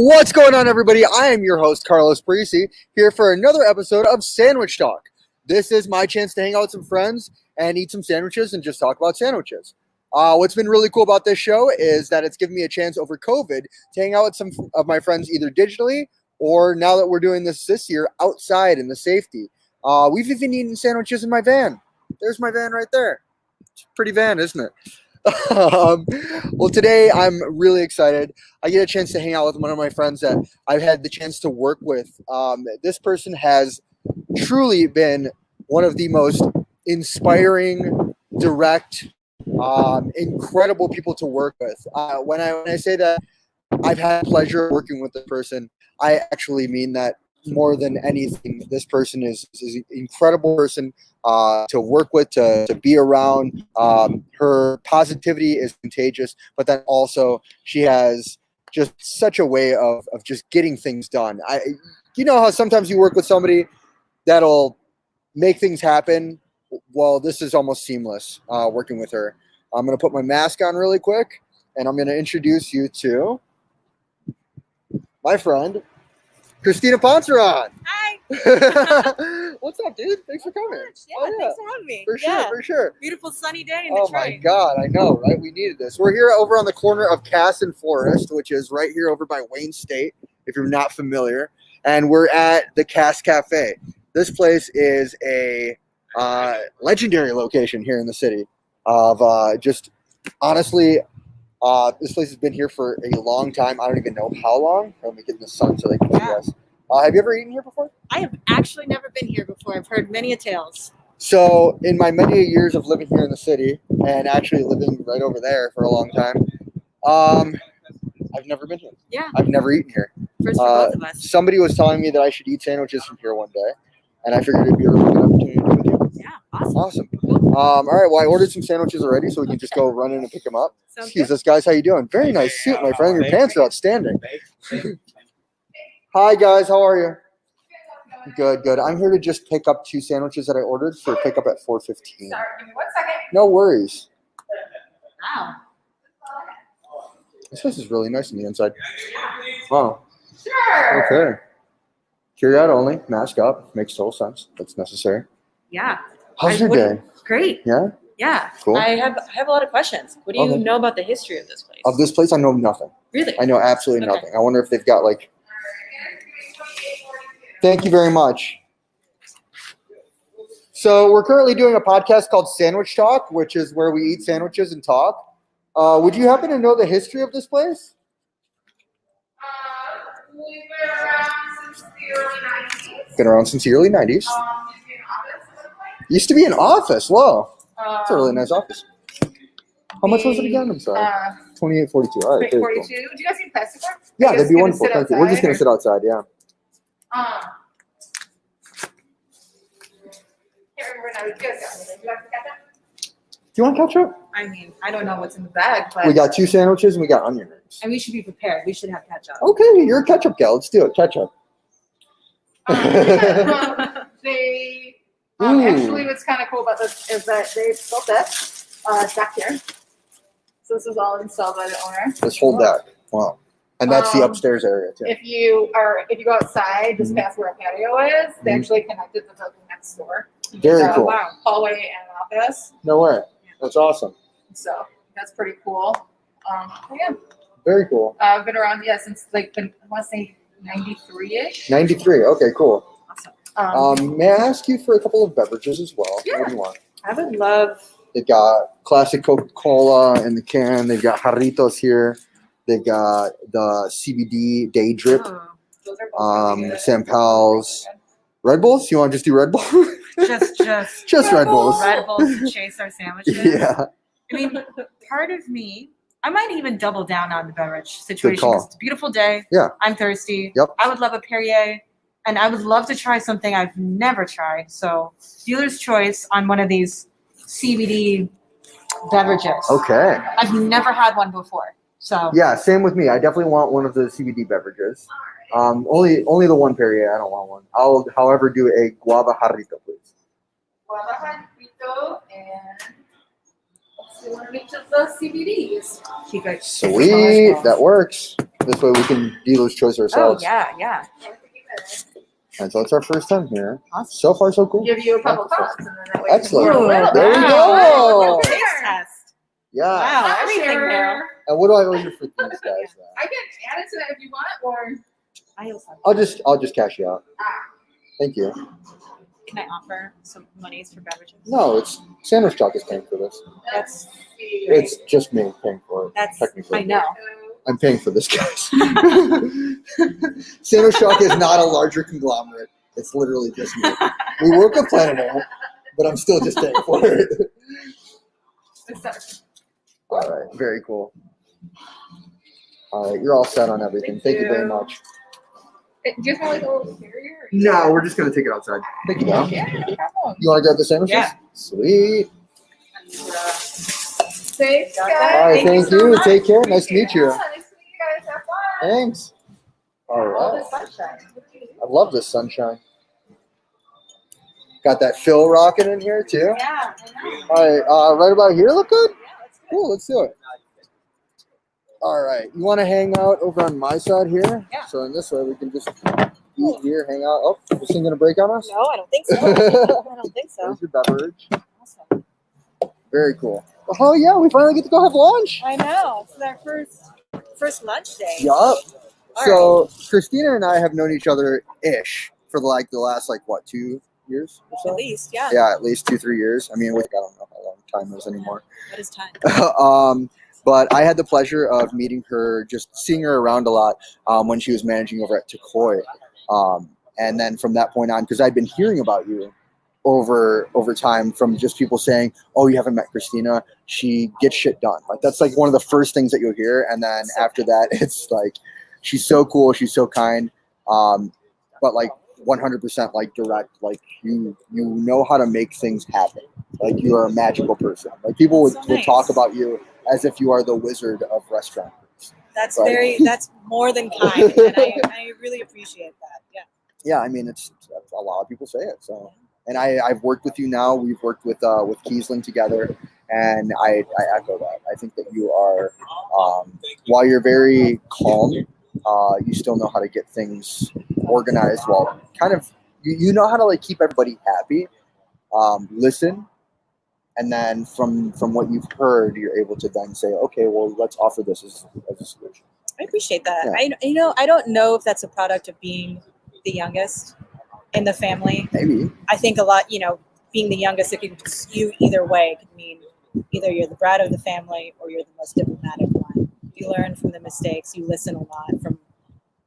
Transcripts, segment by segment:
What's going on, everybody? I am your host, Carlos Parisi, here for another episode of Sandwich Talk. This is my chance to hang out with some friends and eat some sandwiches and just talk about sandwiches. What's been really cool about this show is that it's given me a chance over COVID to hang out with some of my friends either digitally or now that we're doing this year outside in the safety. We've even eaten sandwiches in my van. There's my van right there. It's a pretty van, isn't it? Well, today I'm really excited. I get a chance to hang out with one of my friends that I've had the chance to work with. This person has truly been one of the most inspiring, direct, incredible people to work with. When I say that I've had pleasure working with this person, I actually mean that more than anything. This person is an incredible person to work with, to be around. Her positivity is contagious, but then also she has just such a way of just getting things done. You know how sometimes you work with somebody that'll make things happen? Well, this is almost seamless working with her. I'm going to put my mask on really quick, and I'm going to introduce you to my friend, Christina Ponsaran. Hi. What's up, dude? Thanks for coming. Yeah, thanks for having me. For sure. Beautiful sunny day in Oh Detroit. my God, I know, right? We needed this. We're here over on the corner of Cass and Forest, which is right here over by Wayne State, if you're not familiar. And we're at the Cass Cafe. This place is a legendary location here in the city of just honestly. This place has been here for a long time. I don't even know how long. Let me get in the sun so they can see us. Have you ever eaten here before? I have actually never been here before. I've heard many a tales. So in my many years of living here in the city and actually living right over there for a long time, I've never been here. Yeah. I've never eaten here. First for both of us. Somebody was telling me that I should eat sandwiches from here one day, and I figured it'd be a really good opportunity to do it with you. Yeah, awesome. All right, well, I ordered some sandwiches already, so we can just go run in and pick them up. Excuse us, guys. How you doing? Very nice suit, my friend. Your pants are outstanding. Hi, guys. How are you? Good, good. I'm here to just pick up 2 sandwiches that I ordered for pickup at 4:15. Sorry, give me 1 second. No worries. Wow. This place is really nice on the inside. Wow. Sure. Okay. Carry-out only. Mask up. Makes total sense. That's necessary. Yeah. How's your day? Great. Yeah? Yeah. Cool. I have a lot of questions. What do you Okay. know about the history of this place? Of this place, I know nothing. Really? I know absolutely Okay. nothing. I wonder if they've got like... Thank you very much. So we're currently doing a podcast called Sandwich Talk, which is where we eat sandwiches and talk. Would you happen to know the history of this place? We've been around since the early 90s. Been around since the early 90s. Used to be an office. Whoa. That's a really nice office. How much was it again? I'm sorry. $28.42. All right. Very 42. cool. Do you guys need plastic cup? Yeah, Are you that'd be gonna wonderful. sit Thank you. We're just outside, going to sit outside, yeah. Can't remember now. You guys got anything? You like the ketchup? Do you want ketchup? I mean, I don't know what's in the bag, but We got 2 sandwiches and we got onion rings. and we should be prepared. We should have ketchup. Okay, you're a ketchup gal. Let's do it. Ketchup. They Ooh. actually, what's kind of cool about this is that they built this back here. So this is all installed by the owner. This whole deck. Wow. And that's the upstairs area, too. If you go outside, just past where a patio is, they actually connected the building next door. Very cool. Wow. Hallway and office. No way. That's awesome. So that's pretty cool. Yeah, Very cool. I've been around since I want to say 93-ish. 93. Okay, cool. Awesome. May I ask you for a couple of beverages as well? Yeah. What do you want? I would love. They've got classic Coca-Cola in the can. They've got Jarritos here. They've got the CBD Day Drip. Oh, Those are both really good. Sam Pals. Red Bulls? You want to just do Red Bull? just Red Bulls. Red Bulls to chase our sandwiches. Yeah. I mean, part of me, I might even double down on the beverage situation. call. 'Cause it's a beautiful day. Yeah. I'm thirsty. Yep. I would love a Perrier, and I would love to try something I've never tried. So, dealer's choice on one of these CBD beverages. Okay. I've never had one before. So, Yeah, same with me. I definitely want one of the CBD beverages. Only the one Perrier. I don't want one. I'll, however, do a guava jarrito, please. Guava jarrito and let's do one of each of the CBDs. keep it. Sweet. That works. This way we can dealer's choice Oh ourselves. yeah. And so it's our first time here. Awesome. So far, so cool. Give you a couple thoughts, and then that way Excellent. you can do a little There bit. we Wow. go. Taste test. Yeah. Wow, everything Sure. there. And what do I owe you for these guys? Then? I can add it to that if you want, or I'll just cash you out. Thank you. Can I offer some monies for beverages? No, it's Sandwich Talk is paying for this. That's It's just me paying for it. that's Technically. I know. I'm paying for this, guys. Sandwich Talk is not a larger conglomerate. It's literally just me. We work at Planet Air, but I'm still just paying for it. All right, very cool. All right, you're all set on everything. Thank you very much. Do you just want like a little carrier? No, we're just gonna take it outside. Thank you, Mom. Yeah, no problem. You want to grab the sandwiches? Yeah. Sweet. Thanks, Got guys. that. All right, thank so you. much. Take care. Nice to meet you. Yeah, nice to meet you guys. Have fun. Thanks. All All right. the sunshine. I love this sunshine. Got that fill rocking in here too. Yeah. All right, right about here. Look good. Cool. Let's do it. All right. You want to hang out over on my side here? Yeah. So in this way, we can just eat here, hang out. Oh, is this thing gonna break on us? No, I don't think so. I don't think so. There's your beverage. Awesome. Very cool. Oh yeah, we finally get to go have lunch. I know. It's our first lunch day. Yup. All So Christina and I have known each other ish for the last 2 years or so. At least, yeah. Yeah, at least 2-3 years. I mean, I don't know how long time is anymore. What is time? But I had the pleasure of meeting her, just seeing her around a lot when she was managing over at Takoi. And then from that point on, because I'd been hearing about you over time from just people saying, "Oh, you haven't met Christina. She gets shit done." Like that's like one of the first things that you'll hear. And then after that, it's like she's so cool, she's so kind, but like 100% like direct. Like you know how to make things happen. Like you are a magical person. Like people would talk about you as if you are the wizard of restaurants. That's Right. that's more than kind, and I really appreciate that. Yeah. Yeah, I mean, it's a lot of people say it. So, and I've worked with you now. We've worked with Kiestling together, and I echo that. I think that you are, while you're very calm, you still know how to get things organized. While kind of you know how to like keep everybody happy, listen, and then from what you've heard, you're able to then say, okay, well, let's offer this as a solution. I appreciate that. Yeah. I don't know if that's a product of being the youngest in the family. Maybe. I think a lot, being the youngest, it could skew either way. It could mean either you're the brat of the family or you're the most diplomatic one. You learn from the mistakes. You listen a lot from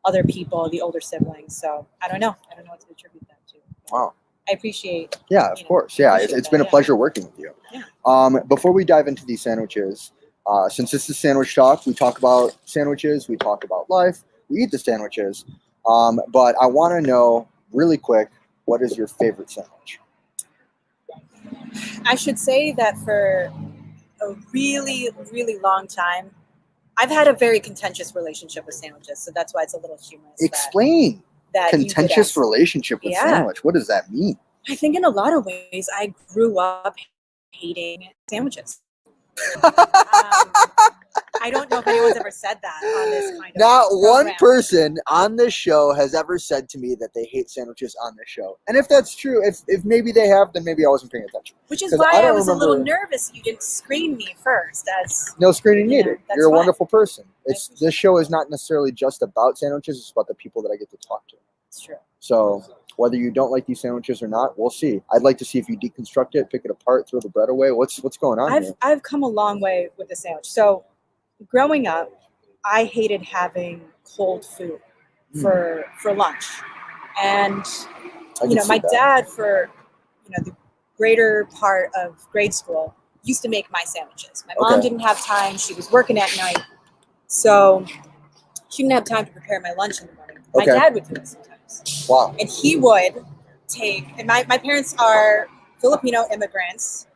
other people, the older siblings. So I don't know. I don't know what to attribute that to. Wow. I appreciate. Yeah, of course. Yeah, it's been a pleasure working with you. Yeah. Before we dive into these sandwiches, since this is Sandwich Talk, we talk about sandwiches, we talk about life, we eat the sandwiches. But I want to know really quick, what is your favorite sandwich? I should say that for a really, really long time, I've had a very contentious relationship with sandwiches, so that's why it's a little humorous. Explain. That you did Contentious ask. relationship with sandwich. What does that mean? I think in a lot of ways, I grew up hating sandwiches. I don't know if anyone's ever said that on this kind of Not one program. person on this show has ever said to me that they hate sandwiches on this show. And if that's true, if maybe they have, then maybe I wasn't paying attention. Which is 'Cause why I I don't was a little remember- nervous you didn't screen me first. As No screening Yeah, needed. that's You're a fine. wonderful person. appreciate This show is not necessarily just about sandwiches, it's about the people that I get to talk to. it's true. So whether you don't like these sandwiches or not, we'll see. I'd like to see if you deconstruct it, pick it apart, throw the bread away. What's going on here? I've come a long way with the sandwich. So growing up, I hated having cold food for lunch. And I can my see that. dad for the greater part of grade school used to make my sandwiches. My mom Okay. didn't have time. She was working at night. So she didn't have time to prepare my lunch in the morning. My Okay. dad would do it sometimes. Wow. And he would take, and my parents are Filipino immigrants.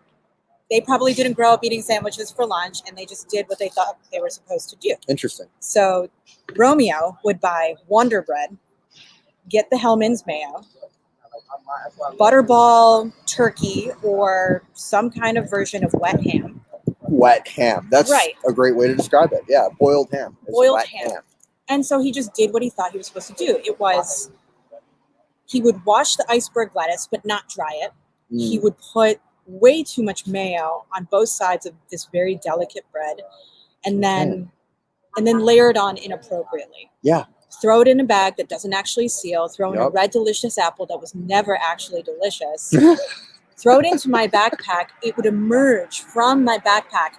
They probably didn't grow up eating sandwiches for lunch, and they just did what they thought they were supposed to do. Interesting. So Romeo would buy Wonder Bread, get the Hellman's mayo, butterball turkey, or some kind of version of wet ham. Wet ham. That's Right. a great way to describe it. Yeah, boiled ham. It's Boiled wet ham. And so he just did what he thought he was supposed to do. It was, he would wash the iceberg lettuce, but not dry it. He would put way too much mayo on both sides of this very delicate bread, and then layer it on inappropriately. Yeah. Throw it in a bag that doesn't actually seal. Throw in a Yep. red delicious apple that was never actually delicious. Throw it into my backpack. It would emerge from my backpack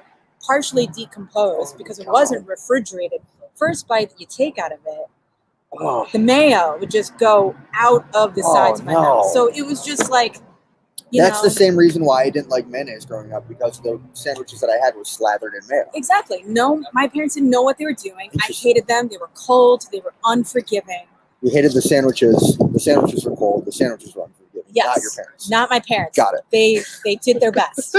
partially decomposed because it wasn't refrigerated. First bite that you take out of it, Oh, the mayo would just go out of the sides of my mouth. So it was just like, that's the same reason why I didn't like mayonnaise growing up, because the sandwiches that I had were slathered in mayo. Exactly. No, my parents didn't know what they were doing. I Interesting. hated them. They were cold. They were unforgiving. We hated the sandwiches. The sandwiches were cold. The sandwiches were unforgiving. Yes. Not your parents. Not my parents. Got it. They did their best.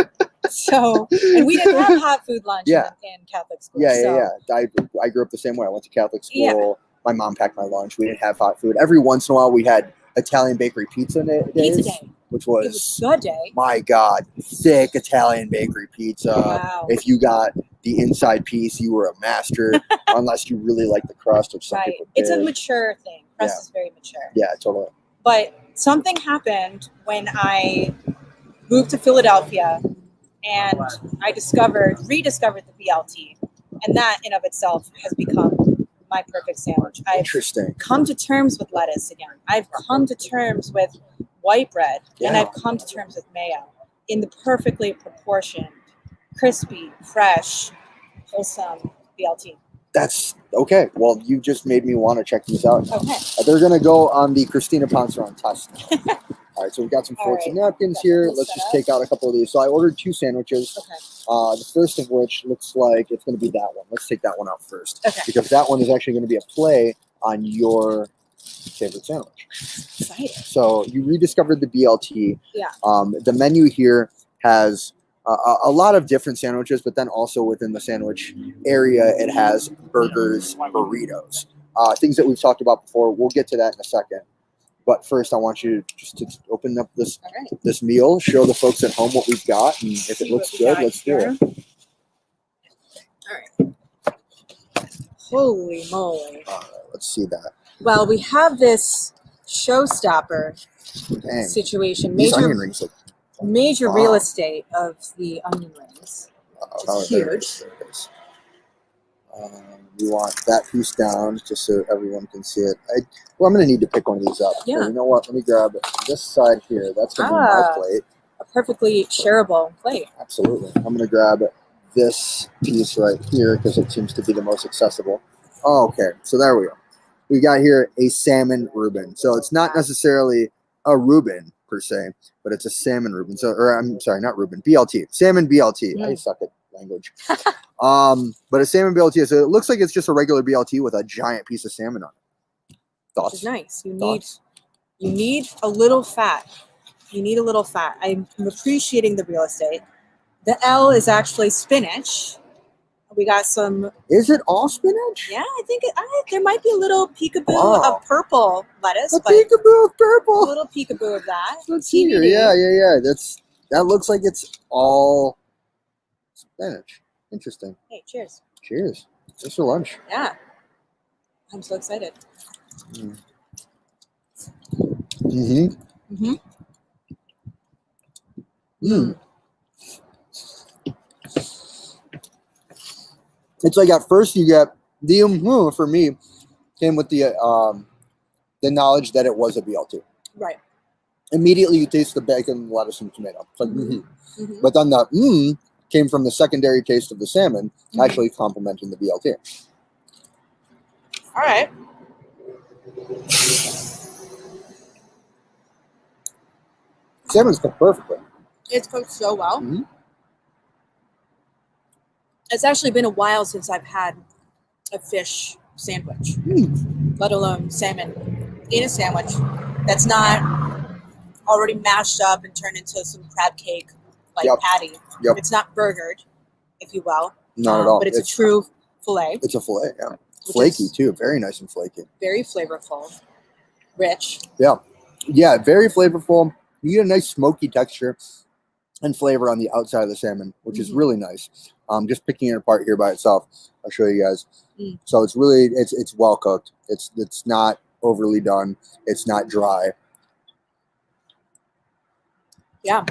So, and we didn't have hot food lunch Yeah. in Catholic school. Yeah, so. yeah. I grew up the same way. I went to Catholic school. Yeah. My mom packed my lunch. We didn't have hot food. Every once in a while, we had Italian bakery pizza days, Pizza day. which It was the day. my God, thick Italian bakery pizza. Wow. If you got the inside piece, you were a master, unless you really like the crust, which some Right. people It's a did. mature thing. Crust Yeah. is very mature. Yeah, totally. But something happened when I moved to Philadelphia and I rediscovered the BLT. And that in of itself has become my perfect sandwich. I've Interesting. come to terms with lettuce again. I've come to terms with white bread, and Yeah. I've come to terms with mayo in the perfectly proportioned, crispy, fresh, wholesome BLT. That's okay. Well, you just made me want to check these out. Okay. They're going to go on the Christina Ponsaran test. All right, so we've got some All forks and right. napkins Got here. those Let's set just up. take out a couple of these. So I ordered 2 sandwiches. Okay. The first of which looks like it's going to be that one. Let's take that one out first. Okay. Because that one is actually going to be a play on your favorite sandwich. Excited. So you rediscovered the BLT. Yeah. The menu here has a lot of different sandwiches, but then also within the sandwich area, it has burgers, burritos, things that we've talked about before. We'll get to that in a second. But first, I want you just to open up this All right. this meal, show the folks at home what we've got, and if it See looks what we good, got let's do here. it. All right. Holy moly. All right, let's see that. Well, we have this showstopper Dang, situation. these onion Major rings look major Wow. real estate of the onion rings. how It's they're huge. nice. We want that piece down just so everyone can see it. I'm going to need to pick one of these up. Yeah. So you know what? Let me grab this side here. That's going to be my Ah. plate. A perfectly shareable plate. Absolutely. I'm going to grab this piece right here because it seems to be the most accessible. Oh, okay. So there we go. We got here a salmon Reuben. So it's not necessarily a Reuben per se, but it's a salmon Reuben. So, or I'm sorry, not Reuben, BLT. Salmon BLT. I suck at language. But a salmon BLT. So it looks like it's just a regular BLT with a giant piece of salmon on it. Which Thoughts? is nice. Thoughts? You need a little fat. You need a little fat. I'm appreciating the real estate. The L is actually spinach. We got some. Is it all spinach? Yeah, I think there might be a little peekaboo Wow. of purple lettuce, A but peekaboo of a purple. little peekaboo of that. Let's see here. TBD. Yeah. That looks like it's all spinach. Interesting. Hey, cheers. Cheers. Just for lunch. Yeah. I'm so excited. Mm-hmm. Mm-hmm. Mm. It's like at first you get the for me came with the knowledge that it was a BLT. Right. Immediately you taste the bacon, lettuce, and tomato. It's like, Mm-hmm. But then the came from the secondary taste of the salmon, actually complementing the BLT. All right. Salmon's cooked perfectly. It's cooked so well. Mhm. It's actually been a while since I've had a fish sandwich, let alone salmon in a sandwich that's not already mashed up and turned into some crab cake like Yep. patty. Yep. It's not burgered, if you will. Not at all. But it's a true fillet. It's a fillet, yeah. Which Flaky is too, very nice and flaky. very flavorful, rich. Yeah, very flavorful. You get a nice smoky texture and flavor on the outside of the salmon, which is really nice. Just picking it apart here by itself. I'll show you guys. Mm. So it's really it's well cooked. It's not overly done. It's not dry. Yeah.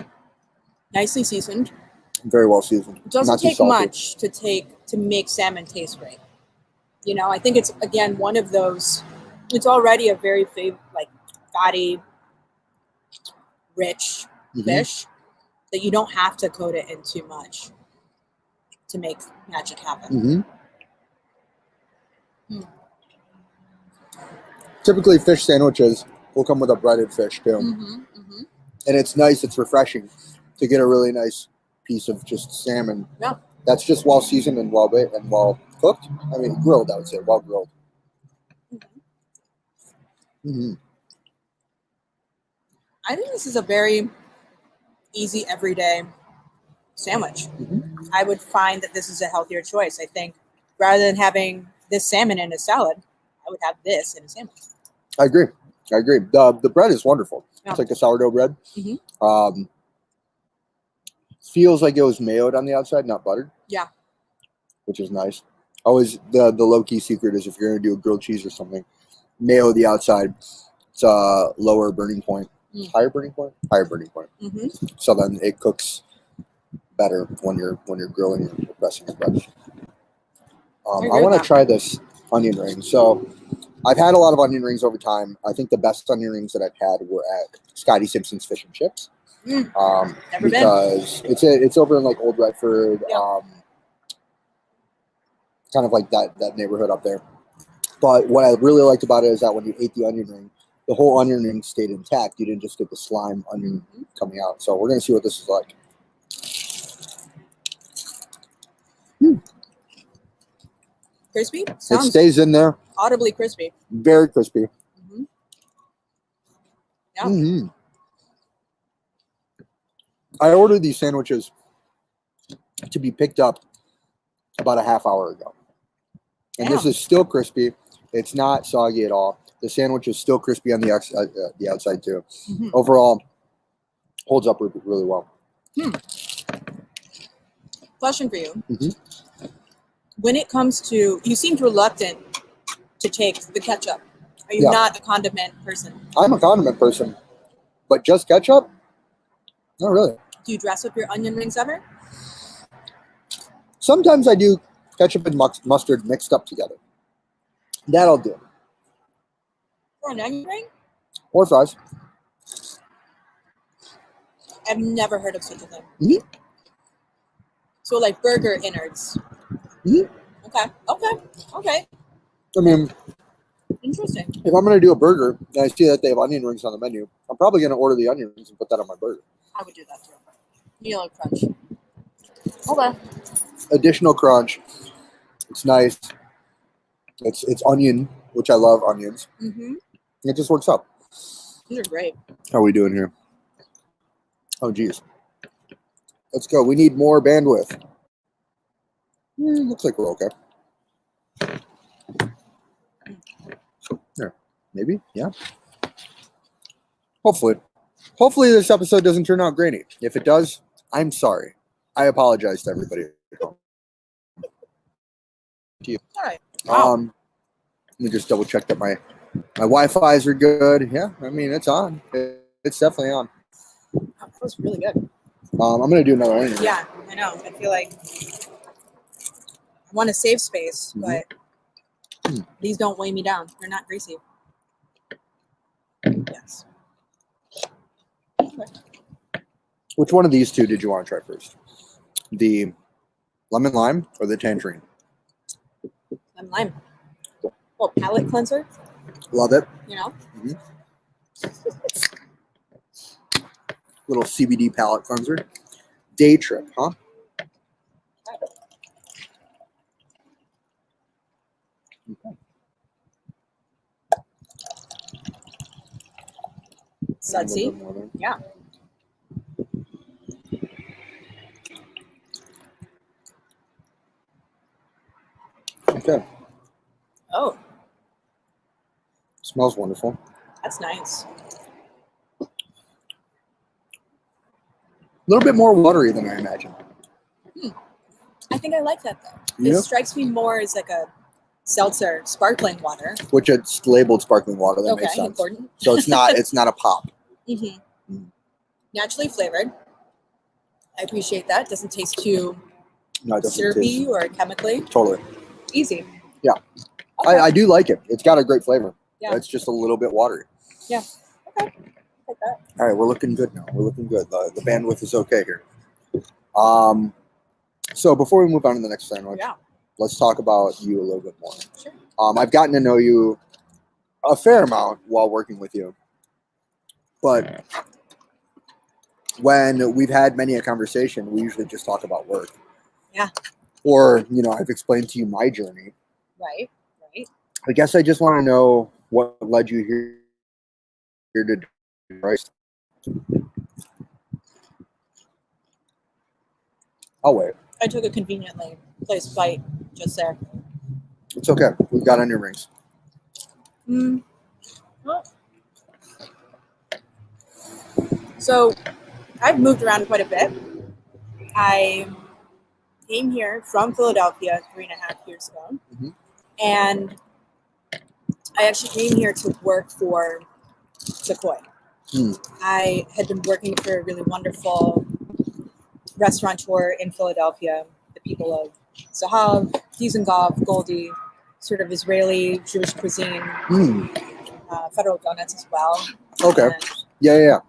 Nicely seasoned. Very well seasoned. It doesn't Not too take salty. much to make salmon taste great. You know, I think it's again one of those. It's already a very fatty, rich fish that you don't have to coat it in too much to make magic happen. Typically, fish sandwiches will come with a breaded fish too, and it's nice. It's refreshing to get a really nice piece of just salmon. Yeah. That's just well seasoned and well baked and well cooked. I mean, grilled. I would say well grilled. I think this is a very easy everyday sandwich. I would find that this is a healthier choice. I think rather than having this salmon in a salad, I would have this in a sandwich. I agree. The bread is wonderful. Yeah. It's like a sourdough bread. Feels like it was mayoed on the outside, not buttered. Yeah. Which is nice. Always the low-key secret is if you're going to do a grilled cheese or something, mayo the outside. It's a lower burning point. Higher burning point? Higher burning point. So then it cooks better when you're grilling and pressing your bread. I want to try this onion ring. So I've had a lot of onion rings over time. I think the best onion rings that I've had were at Scotty Simpson's Fish and Chips. Never because been. It's over in like Old Redford, Yeah. kind of like that neighborhood up there. But what I really liked about it is that when you ate the onion ring, the whole onion ring stayed intact. You didn't just get the slime onion coming out. So we're gonna see what this is like. Crispy? It Sounds stays in there. audibly crispy. Very crispy. Yeah. I ordered these sandwiches to be picked up about a half hour ago. And this is still crispy. It's not soggy at all. The sandwich is still crispy on the outside too. Overall, holds up really well. Question for you. When it comes to, you seemed reluctant to take the ketchup. Are you not a condiment person? I'm a condiment person, but just ketchup? Not really. Do you dress up your onion rings ever? Sometimes I do ketchup and mustard mixed up together. That'll do. For an onion ring? Or fries. I've never heard of such a thing. So like burger innards. Okay. I mean, interesting. if I'm going to do a burger and I see that they have onion rings on the menu, I'm probably going to order the onion rings and put that on my burger. I would do that too. Yellow crunch. Okay. Additional crunch. It's nice. It's onion, which I love onions. It just works out. These are great. How are we doing here? Oh, geez. Let's go. We need more bandwidth. Looks like we're okay. There. Maybe? Yeah. Hopefully. Hopefully this episode doesn't turn out grainy. If it does, I'm sorry. I apologize to everybody. To you. All right. Wow. Let me just double check that my Wi-Fi's are good. Yeah, I mean, it's on. It's definitely on. That was really good. I'm going to do another one. Yeah, I know. I feel like I want to save space, but these don't weigh me down. They're not greasy. Yes. Which one of these two did you want to try first? The lemon lime or the tangerine? Lemon lime. Well, palate cleanser. Love it. You know? Little CBD palate cleanser. Day trip, huh? Okay. Sudsy. Yeah. Okay. Oh, Smells wonderful. that's nice. A little bit more watery than I imagined. I think I like that though. Yeah. This strikes me more as like a seltzer, sparkling water. Which it's labeled sparkling water. That Okay, makes sense. important. So it's not a pop. Mm-hmm. Naturally flavored. I appreciate that. Doesn't taste too No, it doesn't syrupy taste. or chemically. Totally. Easy. Yeah. Okay. I do like it. It's got a great flavor. Yeah. It's just a little bit watery. Yeah. Okay. Like that. All right, we're looking good now. We're looking good. The bandwidth is okay here. So before we move on to the next sandwich, Yeah. let's talk about you a little bit more. Sure. I've gotten to know you a fair amount while working with you, but when we've had many a conversation, we usually just talk about work. Yeah. Or, I've explained to you my journey. Right. I guess I just want to know what led you here to Detroit. I'll wait. I took a conveniently placed flight just there. It's okay. We've got onion rings. Well, so I've moved around quite a bit. I came here from Philadelphia 3.5 years ago. Mhm. And I actually came here to work for Takoi. I had been working for a really wonderful restaurateur in Philadelphia, the people of Zahav, Dizengoff, Goldie, sort of Israeli Jewish cuisine, federal donuts as well. Okay. And, Yeah.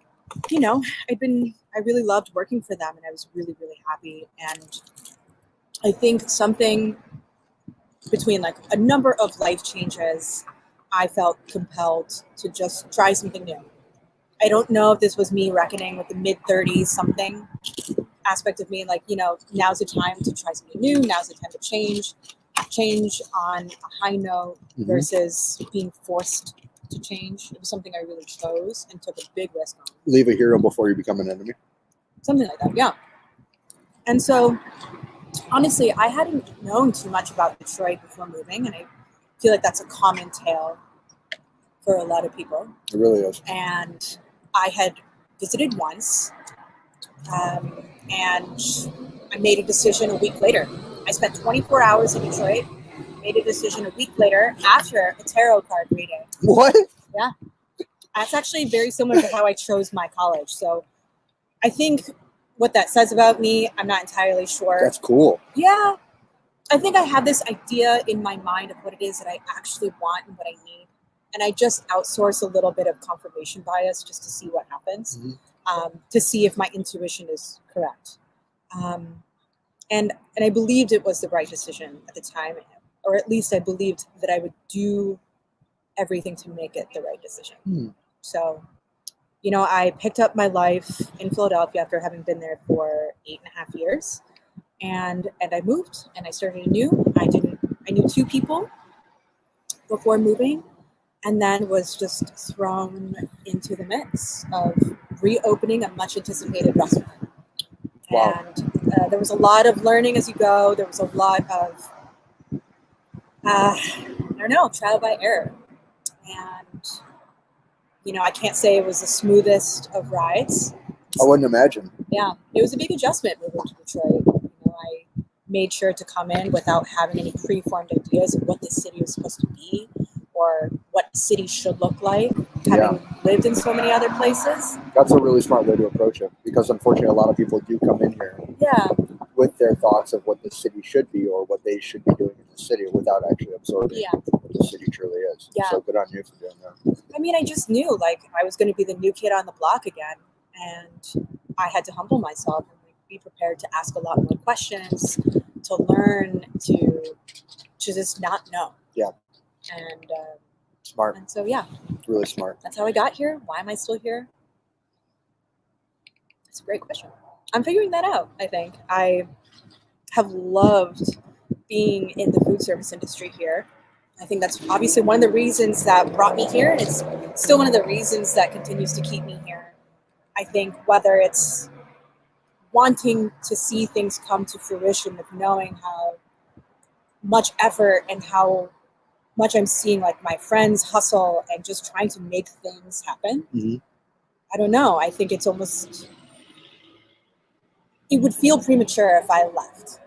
I really loved working for them, and I was really, really happy. And I think something between like a number of life changes, I felt compelled to just try something new. I don't know if this was me reckoning with the mid-30s something aspect of me, like, now's the time to try something new, now's the time to change on a high note versus being forced to change. It was something I really chose and took a big risk on. Leave a hero before you become an enemy. Something like that, yeah. And so, honestly, I hadn't known too much about Detroit before moving, and I feel like that's a common tale for a lot of people. It really is. And I had visited once, and I made a decision a week later. I spent 24 hours in Detroit, made a decision a week later after a tarot card reading. What? Yeah. That's actually very similar to how I chose my college. So I think what that says about me, I'm not entirely sure. That's cool. Yeah. I think I have this idea in my mind of what it is that I actually want and what I need. And I just outsource a little bit of confirmation bias just to see what happens, to see if my intuition is correct. And I believed it was the right decision at the time, or at least I believed that I would do everything to make it the right decision. So, I picked up my life in Philadelphia after having been there for 8.5 years, and I moved and I started anew. I knew 2 people before moving, and then was just thrown into the mix of reopening a much anticipated restaurant. Wow. And there was a lot of learning as you go. There was a lot of, trial by error. And, I can't say it was the smoothest of rides. I wouldn't imagine. Yeah, it was a big adjustment moving to Detroit. I made sure to come in without having any preformed ideas of what this city was supposed to be or what the city should look like, having lived in so many other places. That's a really smart way to approach it, because unfortunately a lot of people do come in here with their thoughts of what the city should be or what they should be doing in the city without actually absorbing what the city truly is. Yeah. So good on you for doing that. I just knew I was going to be the new kid on the block again, and I had to humble myself and be prepared to ask a lot more questions, to learn, to just not know. Yeah. And smart. And so really smart. That's how I got here. Why am I still here? That's a great question. I'm figuring that out, I think. I have loved being in the food service industry here. I think that's obviously one of the reasons that brought me here, and it's still one of the reasons that continues to keep me here. I think whether it's wanting to see things come to fruition, of knowing how much effort and how much I'm seeing my friends hustle and just trying to make things happen. I don't know. I think it would feel premature if I left.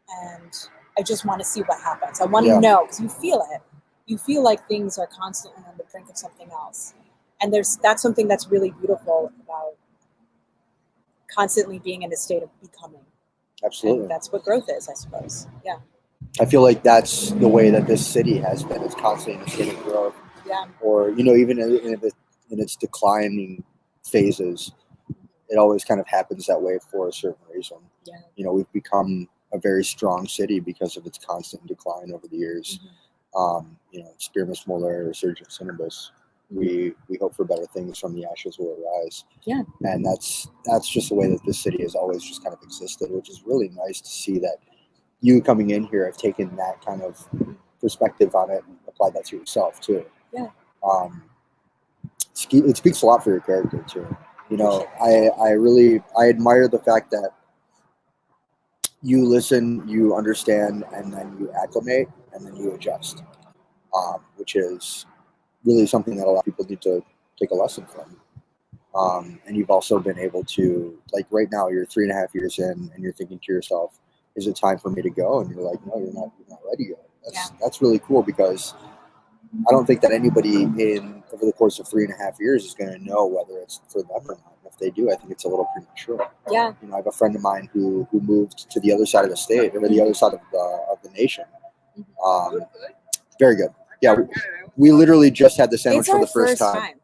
and I just want to see what happens. I want to Yeah. know, because you feel it. You feel like things are constantly on the brink of something else. And that's something that's really beautiful about constantly being in a state of becoming. Absolutely. And that's what growth is, I suppose. Yeah. I feel like that's the way that this city has been. It's constantly in a state of growth. Yeah. Or, even in its declining phases, it always kind of happens that way for a certain reason. Yeah. We've become a very strong city because of its constant decline over the years. Spiritus Muller, Resurgence Cinnabis. We hope for better things, from the ashes will arise. Yeah. And that's just the way that this city has always just kind of existed, which is really nice to see that you coming in here have taken that kind of perspective on it and applied that to yourself too. Yeah. It speaks a lot for your character too. I admire the fact that you listen, you understand, and then you acclimate, and then you adjust, which is really something that a lot of people need to take a lesson from. And you've also been able to, like, right now you're 3.5 years in and you're thinking to yourself, is it time for me to go? And you're like, no, you're not ready yet. That's really cool, because I don't think that anybody over the course of 3.5 years is going to know whether it's for them or not. If they do, I think it's a little premature. Yeah. I have a friend of mine who moved to the other side of the state, or the other side of the nation. Very good. Yeah, we literally just had the sandwich for the first time.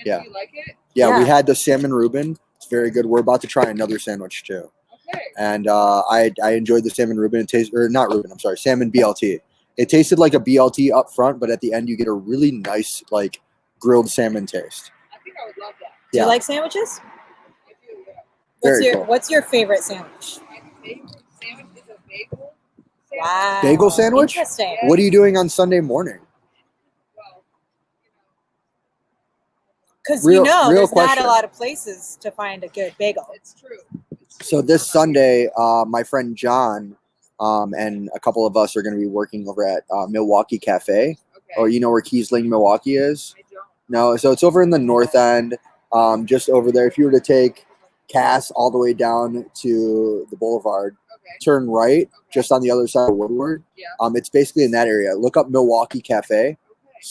Yeah. Do you like it? Yeah, we had the salmon Reuben. It's very good. We're about to try another sandwich too. Okay. And I enjoyed the salmon Reuben. Salmon BLT. It tasted like a BLT up front, but at the end you get a really nice, like, grilled salmon taste. I think I would love that. Do you like sandwiches? I do, yeah. What's your favorite sandwich? My favorite sandwich is a bagel sandwich. Wow. Bagel sandwich? Interesting. What are you doing on Sunday morning? Well, Because Real there's question. not a lot of places to find a good bagel. it's true. So this Sunday, my friend John and a couple of us are going to be working over at Milwaukee Cafe. Okay. Or you know where Kiestling, Milwaukee is? I don't. No, so it's over in the north end, just over there. If you were to take Cass all the way down to the boulevard, Okay. turn right, just on the other side of Woodward. Yeah. It's basically in that area. Look up Milwaukee Cafe.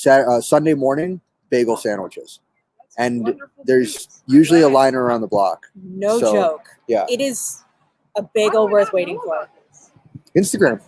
Okay. Sunday morning, bagel sandwiches. That's And wonderful there's news. usually a I'm glad. line around the block. No So, joke. Yeah. It is a How bagel do I worth not waiting know for. about this? Instagram.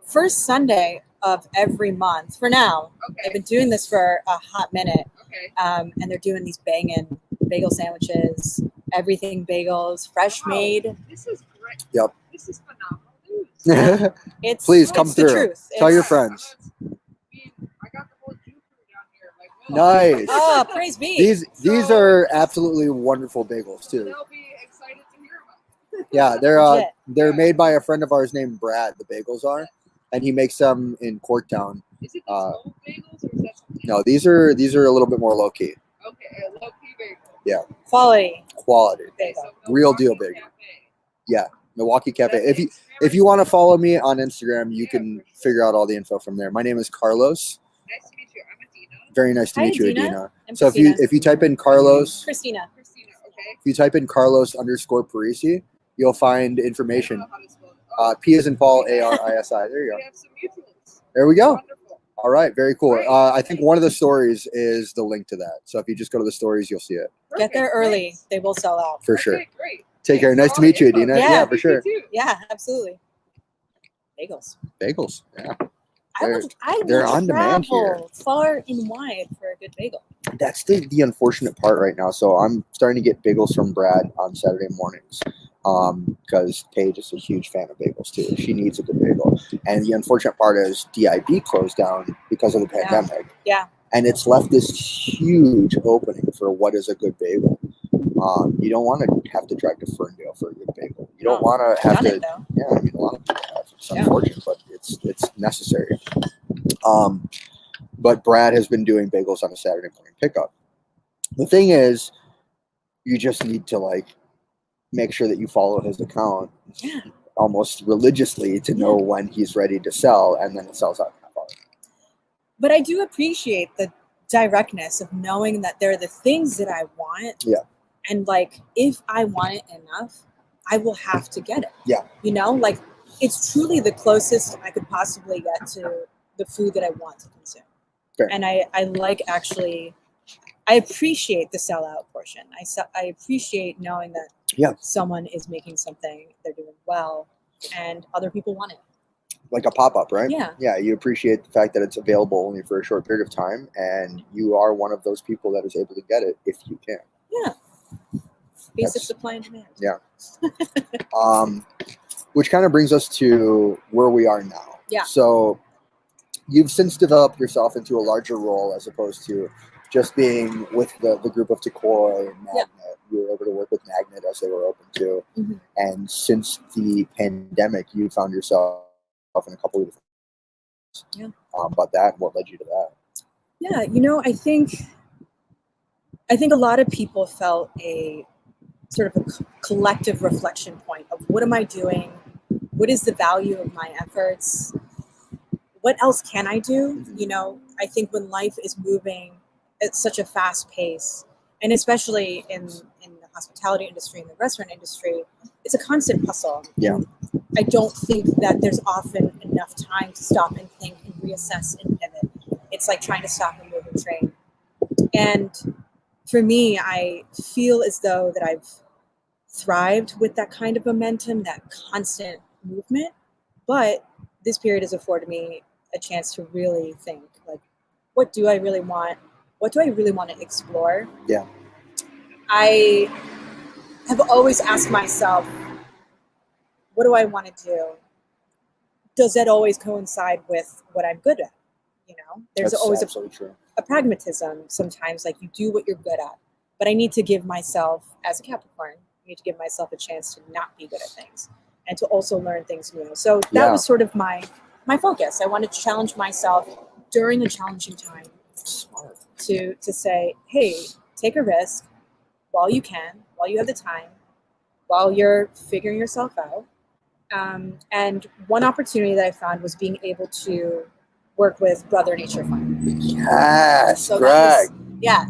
First Sunday of every month for now. They've Okay. been doing this for a hot minute, Okay. and they're doing these banging bagel sandwiches, everything bagels, fresh Wow. made. This is great. Yep. This is phenomenal news. Please come it's through. The truth. Tell your It's- friends. I got the whole Jew crew down here. Like, Nice. Oh, praise be. These are absolutely wonderful bagels too. They'll be excited to hear about it. Yeah, Legit. they're made by a friend of ours named Brad. The bagels are, and he makes them in Corktown. Is it the smoked bagels or is that something No, else? these are a little bit more low key. Okay, a low key bagel. Yeah, Quality. quality. Okay, Bagel. so Real Milwaukee deal bagel. Cafe. Milwaukee Cafe. That is If very you want to cool. follow me on Instagram, you Yeah, can for sure. figure out all the info from there. My name is Carlos. Nice to meet you. I'm Adina. Very nice to Hi, meet you, Adina. Adina. I'm So Christina. if you type in Carlos, Christina. Christina, okay? if you type in Carlos _ Parisi, you'll find I don't information. know how to spell it. P as in Paul, ARISI. There you go. We have some mutuals. There we go. Wonderful. All right, very cool. Great. I think one of the stories is the link to that. So if you just go to the stories, you'll see it Get there Perfect. early. Thanks. They will sell out. for sure. Okay, great. Take care. Thanks Nice for to all meet the you, info. Adina. Yeah. Yeah, for You sure. too. Yeah, absolutely. Bagels. Bagels. Yeah. I they're will on demand here. travel far and wide for a good bagel. That's the unfortunate part right now. So I'm starting to get bagels from Brad on Saturday mornings because Paige is a huge fan of bagels too. She needs a good bagel. And the unfortunate part is DIB closed down because of the Yeah. pandemic. Yeah. And it's left this huge opening for what is a good bagel. You don't want to have to drive to Ferndale for a good bagel. You don't No. want to have Done to. it though. Yeah, I mean a lot of people have. It's Yeah. unfortunate, but it's necessary. But Brad has been doing bagels on a Saturday morning pickup. The thing is, you just need to make sure that you follow his account Yeah. almost religiously to know when he's ready to sell, and then it sells out. But I do appreciate the directness of knowing that there are the things that I want. Yeah. And if I want it enough, I will have to get it. Yeah. it's truly the closest I could possibly get to the food that I want to consume. Fair. And I like actually, I appreciate the sellout portion. I appreciate knowing that someone is making something, they're doing well, and other people want it. Like a pop-up, right? Yeah. Yeah, you appreciate the fact that it's available only for a short period of time, and you are one of those people that is able to get it if you can. Yeah. Basic supply and demand. Yeah. Which kind of brings us to where we are now. Yeah. So you've since developed yourself into a larger role as opposed to just being with the group of Takoi and Magnet. You were able to work with Magnet as they were open to. Mm-hmm. And since the pandemic, you found yourself in a couple of different things. About that and what led you to that. Yeah, you know, I think a lot of people felt a sort of a collective reflection point of what am I doing? What is the value of my efforts? What else can I do? Mm-hmm. You know, I think when life is moving at such a fast pace, and especially in the hospitality industry and the restaurant industry, it's a constant hustle. Yeah. I don't think that there's often enough time to stop and think and reassess and pivot. It's like trying to stop a moving train. And for me, I feel as though that I've thrived with that kind of momentum, that constant movement. But this period has afforded me a chance to really think, like, what do I really want? What do I really want to explore? Yeah. I have always asked myself, what do I want to do? Does that always coincide with what I'm good at? You know, there's That's always absolutely true. a pragmatism sometimes, like you do what you're good at. But I need to give myself, as a Capricorn, I need to give myself a chance to not be good at things and to also learn things new. So that was sort of my focus. I wanted to challenge myself during a challenging time. Smart. To say, hey, take a risk while you can, while you have the time, while you're figuring yourself out. And one opportunity that I found was being able to work with Brother Nature Farm. Yes, So Greg.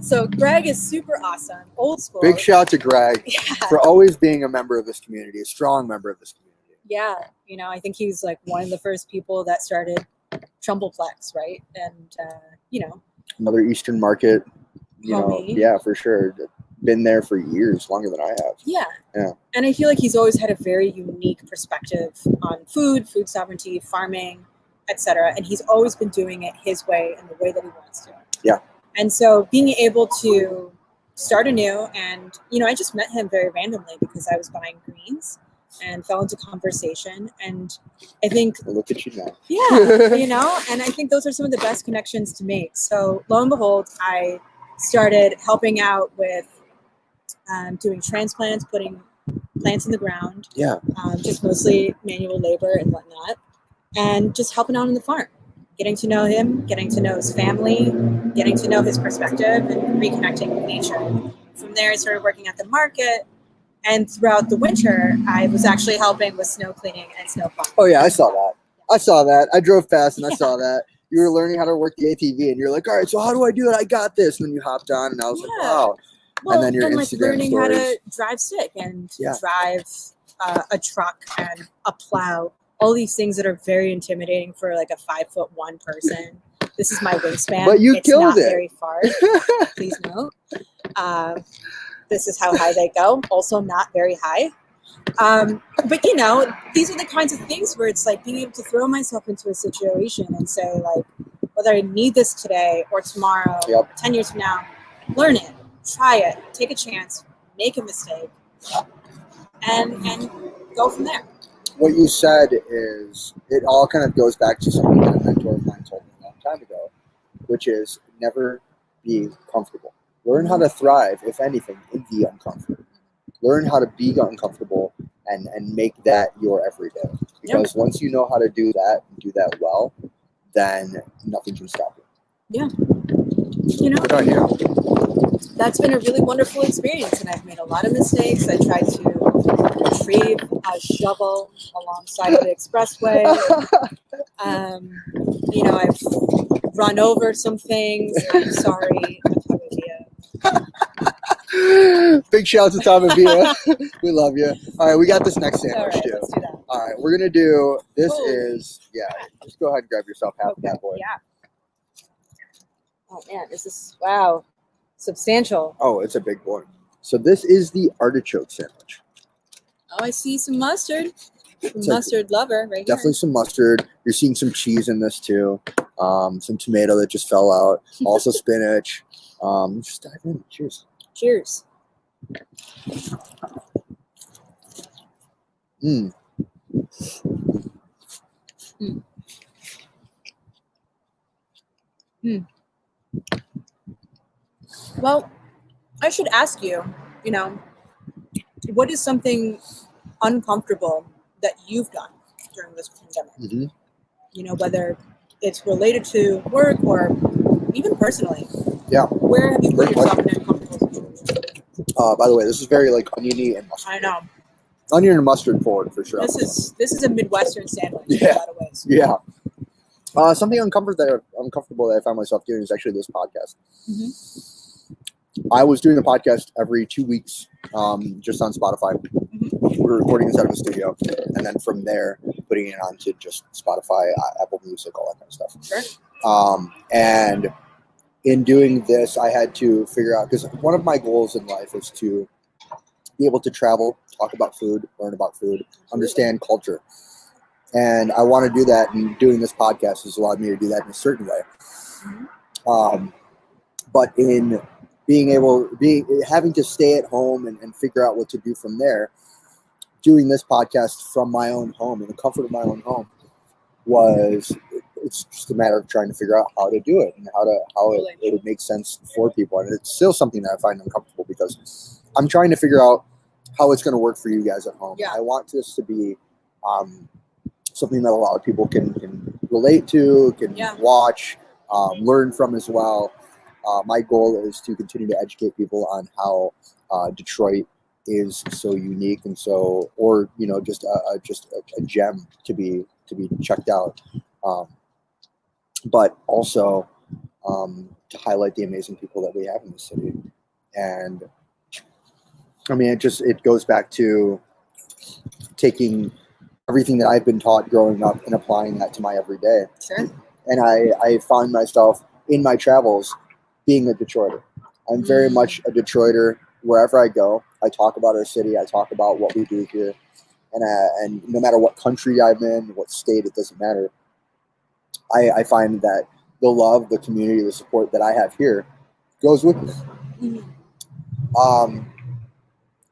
So Greg is super awesome, old school. Big shout to Greg for always being a member of this community, a strong member of this community. Yeah, you know, I think he's like one of the first people that started Trumpleplex, right? And, you know. Another Eastern market, you know, yeah, for sure. Been there for years, longer than I have. Yeah. Yeah. And I feel like he's always had a very unique perspective on food sovereignty, farming, etc. And he's always been doing it his way and the way that he wants to. Yeah. And so being able to start anew, and, you know, I just met him very randomly because I was buying greens and fell into conversation. And I think, look at you now. Yeah, you know, and I think those are some of the best connections to make. So lo and behold, I started helping out with doing transplants, putting plants in the ground. Yeah. Just mostly manual labor and whatnot, and just helping out on the farm, getting to know him, getting to know his family, getting to know his perspective, and reconnecting with nature. From there, I started working at the market, and throughout the winter, I was actually helping with snow cleaning and snow plowing. Oh yeah, I saw that. I drove past and I saw that. You were learning how to work the ATV, and you're like, all right, so how do I do it? I got this. And then you hopped on, and I was like, wow. Well, and then your like Instagram learning stories. how to drive stick and drive a truck and a plow. All these things that are very intimidating for like a 5'1" person. This is my wingspan. But you killed not it. Very far. Please note. This is how high they go. Also not very high. But you know, these are the kinds of things where it's like being able to throw myself into a situation and say, like, whether I need this today or tomorrow, or 10 years from now, learn it, try it, take a chance, make a mistake, and go from there. What you said is, it all kind of goes back to something that a mentor of mine told me a long time ago, which is never be comfortable. Learn how to thrive, if anything, in the uncomfortable. Learn how to be uncomfortable and make that your everyday. Because once you know how to do that and do that well, then nothing can stop you. Yeah. You know, What about you? That's been a really wonderful experience, and I've made a lot of mistakes. I tried to retrieve a shovel alongside of the expressway. You know, I've run over some things. I'm sorry. Big shout out to Tom and Bia. We love you. All right, we got this next sandwich too. Let's do that. All right, we're gonna do this. Oh. Just go ahead and grab yourself half of that boy. Yeah. Oh man, this is substantial. Oh, it's a big boy. So this is the artichoke sandwich. Oh, I see some mustard. It's Mustard lover right definitely some mustard. You're seeing some cheese in this too. Some tomato that just fell out. Also spinach. Just dive in. Cheers. Cheers. Mm. Mm. Mm. Well, I should ask you, what is something uncomfortable that you've done during this pandemic? Mm-hmm. Whether it's related to work or even personally. Yeah. Where have you put yourself in an uncomfortable situation? By the way, this is very like oniony and mustard. I know. Onion and mustard forward for sure. This is a Midwestern sandwich in a lot of ways. Yeah. Something uncomfortable that I found myself doing is actually this podcast. Mm-hmm. I was doing a podcast every 2 weeks, just on Spotify. Mm-hmm. We were recording this out of a studio, and then from there, putting it onto just Spotify, Apple Music, all that kind of stuff. Sure. And in doing this, I had to figure out, because one of my goals in life is to be able to travel, talk about food, learn about food, understand culture. And I want to do that, and doing this podcast has allowed me to do that in a certain way. Mm-hmm. But in having to stay at home and figure out what to do from there, doing this podcast from my own home, in the comfort of my own home, it's just a matter of trying to figure out how to do it and how it would make sense for people. And it's still something that I find uncomfortable because I'm trying to figure out how it's going to work for you guys at home. Yeah. I want this to be something that a lot of people can relate to, can watch, learn from as well. My goal is to continue to educate people on how Detroit is so unique and so, or just a gem to be checked out. But also to highlight the amazing people that we have in the city. And I mean, it goes back to taking everything that I've been taught growing up and applying that to my everyday. Sure. And I find myself in my travels being a Detroiter. I'm very much a Detroiter wherever I go. I talk about our city. I talk about what we do here. And no matter what country I'm in, what state, it doesn't matter. I find that the love, the community, the support that I have here goes with me. Mm-hmm.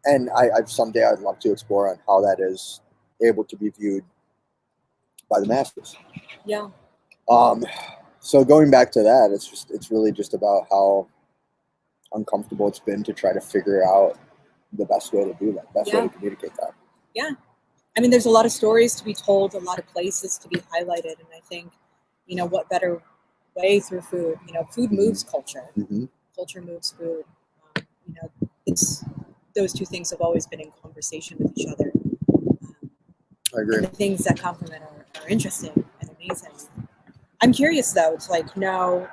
And someday I'd love to explore on how that is able to be viewed by the masses. Yeah. So going back to that, it's really just about how uncomfortable it's been to try to figure out the best way to do that, way to communicate that. Yeah. I mean, there's a lot of stories to be told, a lot of places to be highlighted. And I think, what better way through food? Food moves culture. Mm-hmm. Culture moves food. It's those two things have always been in conversation with each other. I agree. And the things that complement are interesting and amazing. I'm curious though, to know,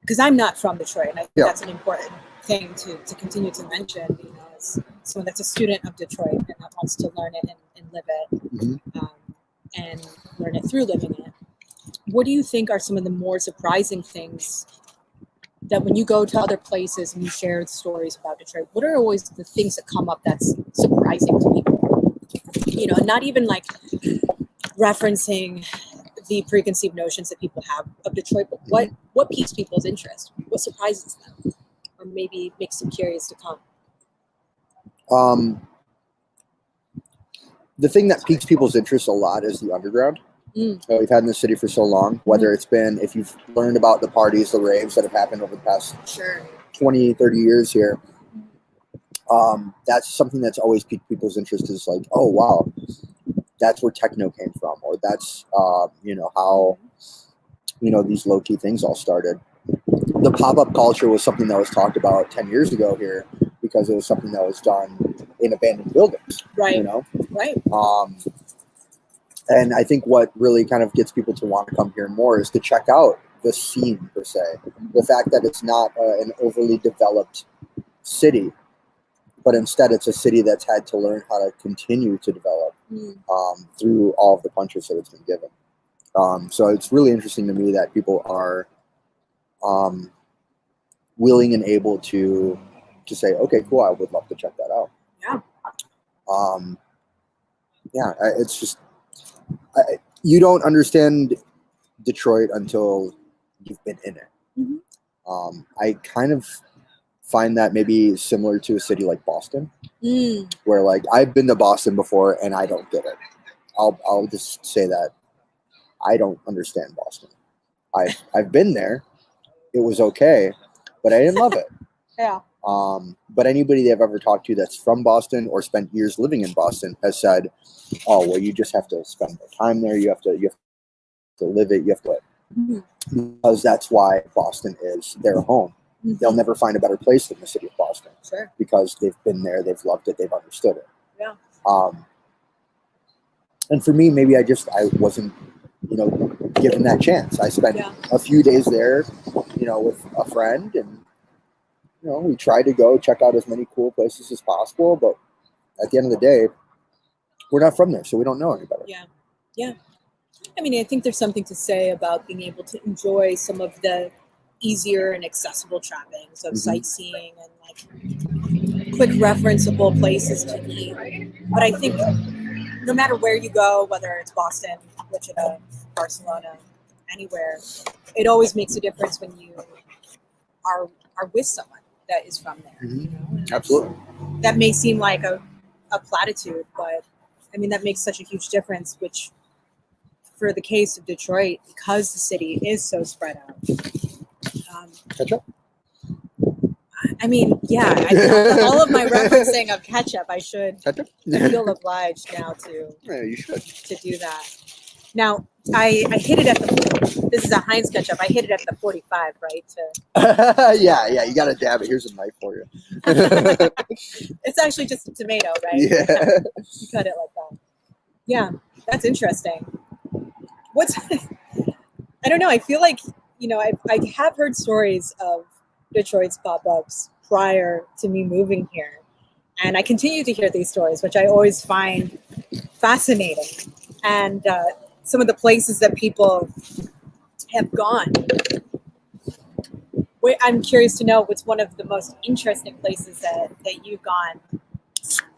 because I'm not from Detroit, and I think that's an important thing to continue to mention, as someone that's a student of Detroit and that wants to learn it and live it, mm-hmm. And learn it through living it. What do you think are some of the more surprising things that when you go to other places and you share stories about Detroit, what are always the things that come up that's surprising to people? Not even like referencing the preconceived notions that people have of Detroit, but what piques people's interest? What surprises them? Or maybe makes them curious to come? The thing that piques people's interest a lot is the underground. That we've had in the city for so long, whether it's been, if you've learned about the parties, the raves that have happened over the past 20, 30 years here, that's something that's always piqued people's interest, is like, oh, wow, that's where techno came from, or that's, how, these low-key things all started. The pop-up culture was something that was talked about 10 years ago here because it was something that was done in abandoned buildings, right? Right. And I think what really kind of gets people to want to come here more is to check out the scene, per se. The fact that it's not an overly developed city, but instead it's a city that's had to learn how to continue to develop through all of the punches that it's been given. So it's really interesting to me that people are willing and able to say, okay, cool, I would love to check that out. It's just you don't understand Detroit until you've been in it. I kind of find that maybe similar to a city like Boston, where like I've been to Boston before and I don't get it. I'll just say that I don't understand Boston. I've been there. It was okay, but I didn't love it. Yeah. But anybody that I've ever talked to that's from Boston or spent years living in Boston has said, "Oh, well, you just have to spend more time there. You have to live it. You have to," because that's why Boston is their home. They'll never find a better place than the city of Boston. Sure. Because they've been there, they've loved it, they've understood it. Yeah. And for me, maybe I wasn't, given that chance. I spent a few days there, with a friend, and we tried to go check out as many cool places as possible. But at the end of the day, we're not from there, so we don't know any better. Yeah. I mean, I think there's something to say about being able to enjoy some of the easier and accessible trappings of sightseeing and like quick referenceable places to eat. But I think no matter where you go, whether it's Boston, Wichita, Barcelona, anywhere, it always makes a difference when you are with someone that is from there. Absolutely. That may seem like a platitude, but I mean, that makes such a huge difference, which for the case of Detroit, because the city is so spread out. Ketchup? I mean, all of my referencing of ketchup, I should feel obliged now to you should. to do that. Now, I hit it at this is a Heinz ketchup. I hit it at the 45, right? Yeah, you got to dab it. Here's a knife for you. It's actually just a tomato, right? Yeah. You cut it like that. Yeah, that's interesting. I don't know. I feel like, I have heard stories of Detroit's pop-ups prior to me moving here. And I continue to hear these stories, which I always find fascinating. And some of the places that people have gone. I'm curious to know what's one of the most interesting places that you've gone